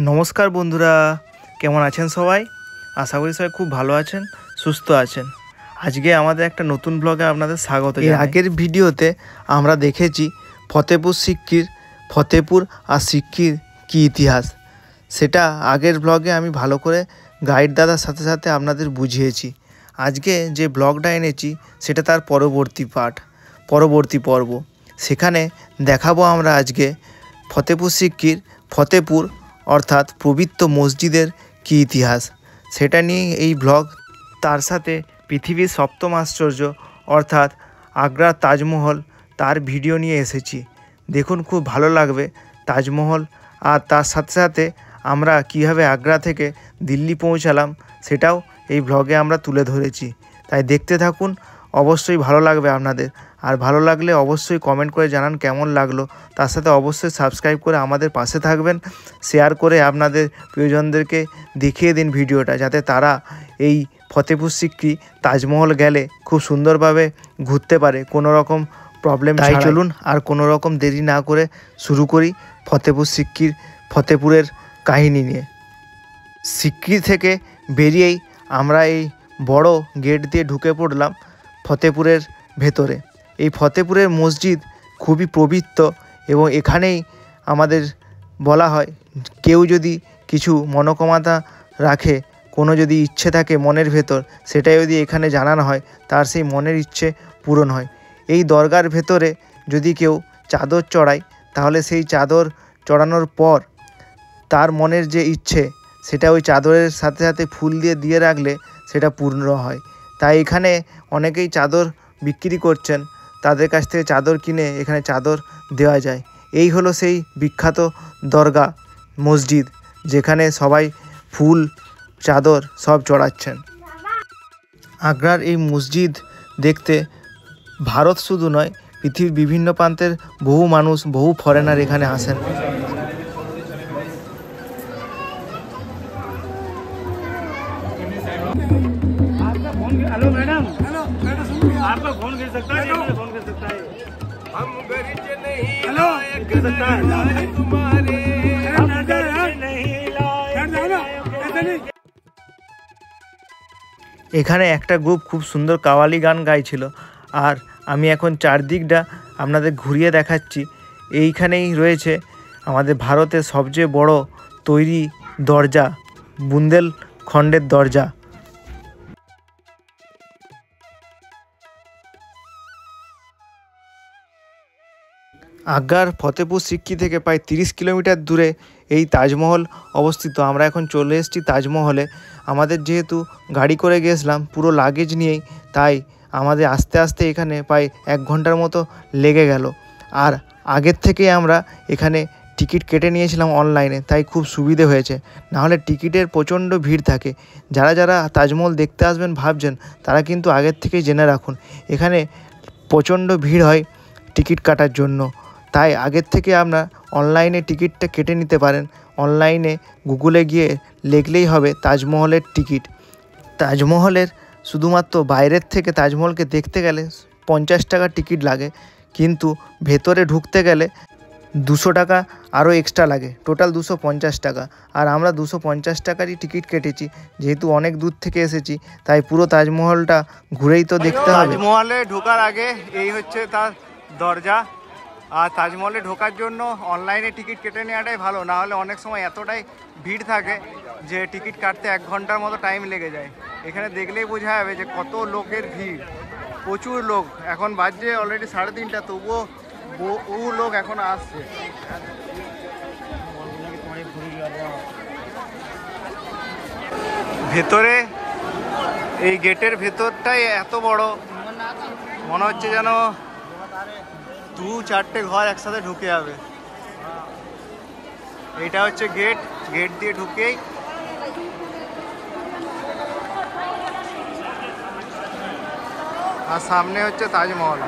নমস্কার বন্ধুরা, কেমন আছেন সবাই? আশা করি সবাই খুব ভালো আছেন, সুস্থ আছেন। আজকে আমাদের একটা নতুন ব্লগে আপনাদের স্বাগত। এর আগের ভিডিওতে আমরা দেখেছি ফতেপুর আর সিক্কির কী ইতিহাস, সেটা আগের ব্লগে আমি ভালো করে গাইড দাদার সাথে সাথে আপনাদের বুঝিয়েছি। আজকে যে ব্লগটা এনেছি সেটা তার পরবর্তী পর্ব। সেখানে দেখাবো আমরা আজকে ফতেপুর অর্থাৎ পবিত্র মসজিদের কী ইতিহাস, সেটা নিয়ে এই ব্লগ। তার সাথে পৃথিবীর সপ্তম আশ্চর্য অর্থাৎ আগ্রার তাজমহল, তার ভিডিও নিয়ে এসেছি। দেখুন, খুব ভালো লাগবে তাজমহল। আর তার সাথে সাথে আমরা কীভাবে আগ্রা থেকে দিল্লি পৌঁছালাম সেটাও এই ব্লগে আমরা তুলে ধরেছি। তাই দেখতে থাকুন, অবশ্যই ভালো লাগবে আপনাদের। আর ভালো লাগলে অবশ্যই কমেন্ট করে জানান কেমন লাগলো। তার সাথে অবশ্যই সাবস্ক্রাইব করে আমাদের পাশে থাকবেন, শেয়ার করে আপনাদের প্রিয়জনদেরকে দেখিয়ে দিন ভিডিওটা, যাতে তারা এই ফতেপুর সিক্রি তাজমহল গেলে খুব সুন্দরভাবে ঘুরতে পারে, কোনো রকম প্রবলেম ছাড়াই। চলুন আর কোনো রকম দেরি না করে শুরু করি ফতেপুরের কাহিনী নিয়ে। সিক্রি থেকে বেরিয়েই আমরা এই বড় গেট দিয়ে ঢুকে পড়লাম ফতেপুরের ভেতরে। এই ফতেপুরের মসজিদ খুবই পবিত্র এবং এখানেই আমাদের বলা হয় কেউ যদি কিছু মনোকামনা রাখে, কোনো যদি ইচ্ছে থাকে মনের ভেতর, সেটা যদি এখানে জানানো হয় তার সেই মনের ইচ্ছে পূরণ হয়। এই দরগার ভেতরে যদি কেউ চাদর চড়ায়, তাহলে সেই চাদর চড়ানোর পর তার মনের যে ইচ্ছে সেটা ওই চাদরের সাথে সাথে ফুল দিয়ে রাখলে সেটা পূর্ণ হয়। তাই এখানে অনেকেই চাদর বিক্রি করছেন, তাদের কাছ থেকে চাদর কিনে এখানে চাদর দেওয়া যায়। এই হলো সেই বিখ্যাত দরগা মসজিদ, যেখানে সবাই ফুল চাদর সব চড়াচ্ছেন। আগ্রার এই মসজিদ দেখতে ভারত শুধু নয়, পৃথিবীর বিভিন্ন প্রান্তের বহু মানুষ, বহু ফরেনার এখানে আসেন। हेलो मैडम, आपका फोन गिर सकता है, फोन गिर सकता है, हम गरीब नहीं लायक गिर सकता है तुम्हारे, हम गरीब नहीं लायक। এখানে একটা গ্রুপ খুব সুন্দর কাওয়ালি গান গাইছিল, আর আমি এখন চারদিকটা আপনাদের ঘুরিয়ে দেখাচ্ছি। এইখানেই রয়েছে আমাদের ভারতের সবচেয়ে বড় তৈরি দরজা, বুন্দেলখণ্ডের দরজা। আগ্রার ফতেপুর সিক্রি থেকে প্রায় 30 কিলোমিটার দূরে এই তাজমহল অবস্থিত। আমরা এখন চলে এসেছি তাজমহলে। আমাদের যেহেতু গাড়ি করে গিয়েছিলাম পুরো লাগেজ নিয়েই, তাই আমাদের আস্তে আস্তে এখানে প্রায় 1 ঘন্টার মতো লেগে গেল। আর আগের থেকে আমরা এখানে টিকিট কেটে নিয়েছিলাম অনলাইনে, তাই খুব সুবিধে হয়েছে। নাহলে টিকিটের প্রচণ্ড ভিড় থাকে। যারা তাজমহল দেখতে আসবেন ভাবছেন, তারা কিন্তু আগের থেকেই জেনে রাখুন এখানে প্রচণ্ড ভিড় হয় টিকিট কাটার জন্য। তাই আগের থেকে আপনার অনলাইনে টিকিটটা কেটে নিতে পারেন। অনলাইনে গুগলে গিয়ে লিখলেই হবে তাজমহলের টিকিট। তাজমহলের শুধুমাত্র বাইরের থেকে তাজমহলকে দেখতে গেলে 50 টাকা টিকিট লাগে, কিন্তু ভেতরে ঢুকতে গেলে 200 টাকা আরও এক্সট্রা লাগে, টোটাল 250 টাকা। আর আমরা 250 টাকারই টিকিট কেটেছি, যেহেতু অনেক দূর থেকে এসেছি, তাই পুরো তাজমহলটা ঘুরেই তো দেখতে হবে। তাজমহলে ঢোকার আগে এই হচ্ছে তার দরজা। আর তাজমহলে ঢোকার জন্য অনলাইনে টিকিট কেটে নেওয়াটাই ভালো, না হলে অনেক সময় এতটাই ভিড় থাকে যে টিকিট কাটতে 1 ঘন্টার মতো টাইম লেগে যায়। এখানে দেখলেই বোঝা যাবে যে কত লোকের ভিড়, প্রচুর লোক। এখন বাজছে অলরেডি 3:30, তবুও বহু লোক এখন আসছে। ভেতরে এই গেটের ভেতরটাই এত বড়, মনে হচ্ছে যেন 2-4টে ঘর একসাথে ঢুকে যাবে। এটা হচ্ছে গেট দিয়ে ঢুকেই আর সামনে হচ্ছে তাজমহল।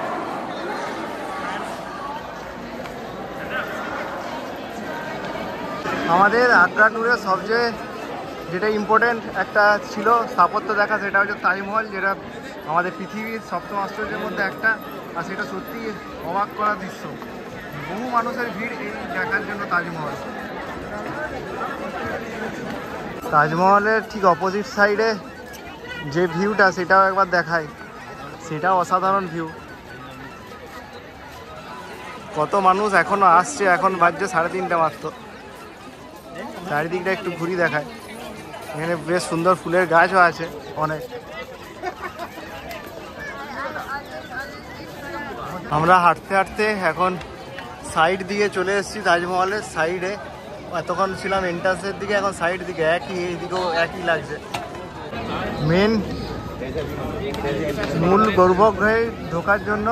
আমাদের আগ্রা ট্যুরে সবচেয়ে যেটা ইম্পর্টেন্ট একটা ছিল স্থাপত্য দেখা, সেটা হচ্ছে তাজমহল, যেটা আমাদের পৃথিবীর সপ্তম আশ্চর্যের মধ্যে একটা। আর সেটা সত্যি অবাক করা দৃশ্য। বহু মানুষের ভিড় এই দেখার জন্য তাজমহল। তাজমহলের ঠিক অপোজিট সাইডে যে ভিউটা সেটাও একবার দেখাই, সেটাও অসাধারণ ভিউ। কত মানুষ এখনো আসছে, এখন বাজছে 3:30 মাত্র। চারিদিকটা একটু ঘুরি দেখায়। এখানে বেশ সুন্দর ফুলের গাছও আছে অনেক। আমরা হাঁটতে হাঁটতে এখন সাইড দিকে চলে এসেছি, তাজমহলের সাইডে। এতক্ষণ ছিলাম এন্ট্রান্সের দিকে, এখন সাইড দিকে একই, এইদিকেও একই লাগছে। মূল গর্ভগৃহে ঢোকার জন্য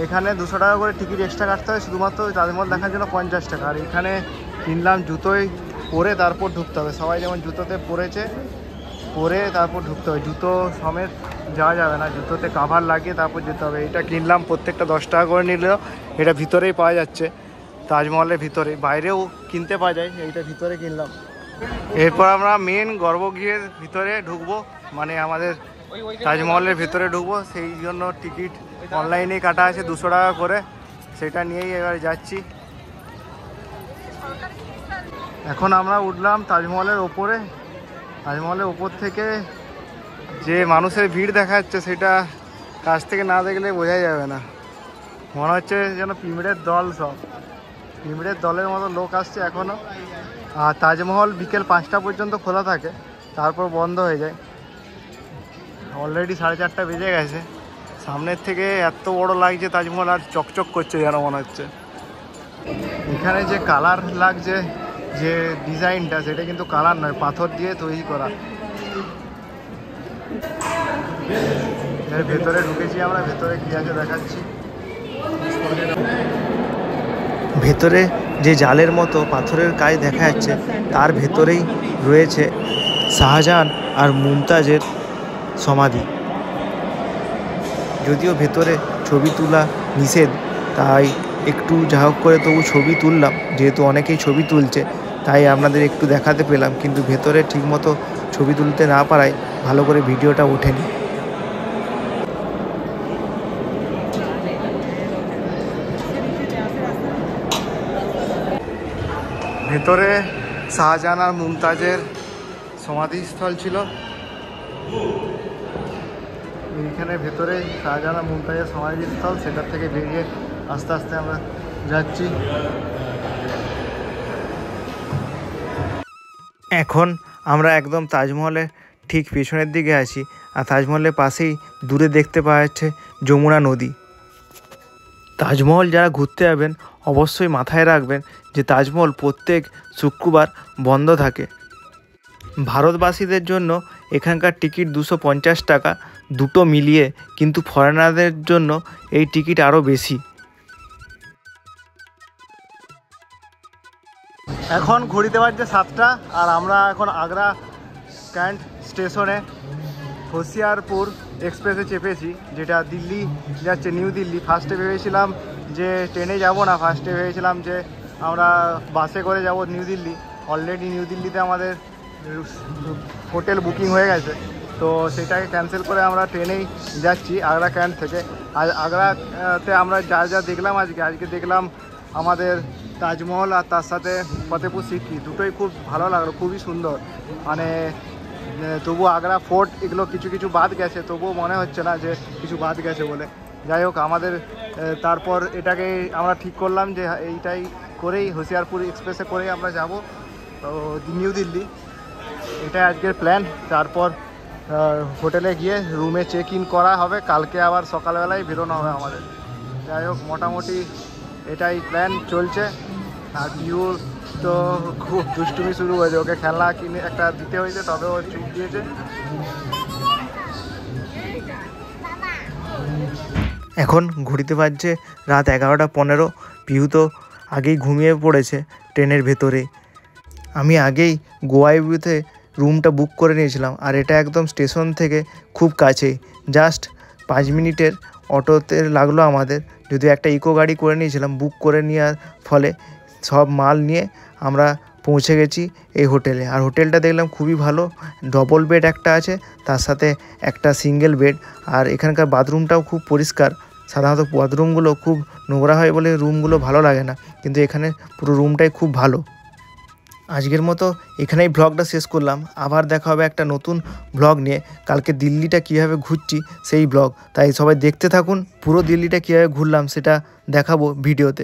এখানে 200 টাকা করে টিকিট এক্সট্রা কাটতে হয়, শুধুমাত্র তাজমহল দেখার জন্য 50 টাকা। আর এখানে কিনলাম জুতোই পরে তারপর ঢুকতে হবে। সবাই যেমন জুতোতে পরেছে, পরে তারপর ঢুকতে হবে, জুতো সমেত যাওয়া যাবে না, জুতোতে কাভার লাগিয়ে তারপর যেতে হবে। এটা কিনলাম, প্রত্যেকটা 10 টাকা করে নিলেও। এটা ভিতরেই পাওয়া যাচ্ছে, তাজমহলের ভিতরে, বাইরেও কিনতে পাওয়া যায়, এইটা ভিতরে কিনলাম। এরপর আমরা মেন গর্ভগৃহের ভিতরে ঢুকবো, মানে আমাদের তাজমহলের ভিতরে ঢুকবো। সেই জন্য টিকিট অনলাইনেই কাটা আছে 200 টাকা করে, সেটা নিয়েই এবার যাচ্ছি। এখন আমরা উঠলাম তাজমহলের ওপরে। তাজমহলের ওপর থেকে যে মানুষের ভিড় দেখা যাচ্ছে সেটা কাছ থেকে না দেখলে বোঝা যাবে না। মনে হচ্ছে যেন পিঁমড়ের দল, সব পিঁমড়ের দলের মতো লোক আসছে এখনও। আর তাজমহল বিকেল 5টা পর্যন্ত খোলা থাকে, তারপর বন্ধ হয়ে যায়। অলরেডি 4:30 বেজে গেছে। সামনের থেকে এত বড় লাগছে তাজমহল, আর চকচক করছে যেন মনে হচ্ছে। এখানে যে কালার লাগছে, যে ডিজাইনটা, সেটা কিন্তু কালার নয়, পাথর দিয়ে তৈরি করা। এর ভেতরে ঢুকেছি আমরা, ভেতরে কি আছে দেখাচ্ছি। ভেতরে যে জালের মতো পাথরের কাজ দেখা যাচ্ছে, তার ভেতরেই রয়েছে শাহজাহান আর মুমতাজের সমাধি। যদিও ভেতরে ছবি তোলা নিষেধ, তাই একটু যা হোক করে তবু ছবি তুললাম। যেহেতু অনেকেই ছবি তুলছে, তাই আপনাদের একটু দেখাতে পেলাম, কিন্তু ভেতরে ঠিকমতো ছবি তুলতে না পারায় ভালো করে ভিডিওটা ওঠেনি। ভেতরে শাহজাহান আর মুমতাজের সমাধিস্থল ছিল। এইখানে ভেতরে শাহজাহান আর মুমতাজের সমাধিস্থল, সেটার থেকে বেরিয়ে আস্তে আস্তে আমরা যাচ্ছি। এখন আমরা একদম তাজমহলের ঠিক পেছনের দিকে আছি, আর তাজমহলের পাশেই দূরে দেখতে পাওয়া যাচ্ছে যমুনা নদী। তাজমহল যারা ঘুরতে যাবেন অবশ্যই মাথায় রাখবেন যে তাজমহল প্রত্যেক শুক্রবার বন্ধ থাকে। ভারতবাসীদের জন্য এখানকার টিকিট 250 টাকা, দুটো মিলিয়ে, কিন্তু ফরেনারদের জন্য এই টিকিট আরও বেশি। এখন ঘড়িতে বাজছে 7টা, আর আমরা এখন আগ্রা ক্যান্ট স্টেশনে হোসিয়ারপুর এক্সপ্রেসে চেপেছি, যেটা দিল্লি যাচ্ছে, নিউ দিল্লি। ফার্স্টে ভেবেছিলাম যে ট্রেনে যাব না, ফার্স্টে ভেবেছিলাম যে আমরা বাসে করে যাব নিউ দিল্লি। অলরেডি নিউ দিল্লিতে আমাদের হোটেল বুকিং হয়ে গেছে, তো সেটাকে ক্যান্সেল করে আমরা ট্রেনেই যাচ্ছি আগ্রা ক্যান্ট থেকে। আর আগ্রাতে আমরা যা দেখলাম আজকে দেখলাম আমাদের তাজমহল, আর তার সাথে ফতেপুর সিক্রি, দুটোই খুব ভালো লাগলো, খুবই সুন্দর। মানে তবু আগ্রা ফোর্ট এগুলো কিছু বাদ গেছে, তবুও মনে হচ্ছে না যে কিছু বাদ গেছে বলে। যাই হোক, আমাদের তারপর এটাকে আমরা ঠিক করলাম যে এইটাই করেই, হোসিয়ারপুর এক্সপ্রেসে করেই আমরা যাব নিউ দিল্লি। এটাই আজকের প্ল্যান। তারপর হোটেলে গিয়ে রুমে চেক ইন করা হবে, কালকে আবার সকালবেলায় বেরোনো হবে আমাদের। যাই হোক, মোটামুটি এটাই প্ল্যান চলছে। আর পিউ তো খুব দুষ্টুমি শুরু হয়েছে, ওকে খেলনা কিনে একটা দিতে হয়েছে, তবে ও চুপ দিয়েছে। এখন ঘড়িতে বাজছে রাত 11:15। পিউ তো আগেই ঘুমিয়ে পড়েছে ট্রেনের ভেতরে। আমি আগেই গোয়াইবিউতে রুমটা বুক করে নিয়েছিলাম, আর এটা একদম স্টেশন থেকে খুব কাছেই, জাস্ট 5 মিনিটের অটোতে লাগলো আমাদের। যদিও একটা ইকো গাড়ি করে নিয়েছিলাম, বুক করে নেওয়ার ফলে সব মাল নিয়ে আমরা পৌঁছে গেছি এই হোটেলে। আর হোটেলটা দেখলাম খুবই ভালো, ডবল বেড একটা আছে, তার সাথে একটা সিঙ্গেল বেড। আর এখানকার বাথরুমটাও খুব পরিষ্কার। সাধারণত বাথরুমগুলো খুব নোংরা হয় বলে রুমগুলো ভালো লাগে না, কিন্তু এখানে পুরো রুমটাই খুব ভালো। আজকের মতো এখানেই ব্লগটা শেষ করলাম। আবার দেখা হবে একটা নতুন ব্লগ নিয়ে। কালকে দিল্লিটা কীভাবে ঘুরছি সেই ব্লগ, তাই সবাই দেখতে থাকুন। পুরো দিল্লিটা কীভাবে ঘুরলাম সেটা দেখাবো ভিডিওতে।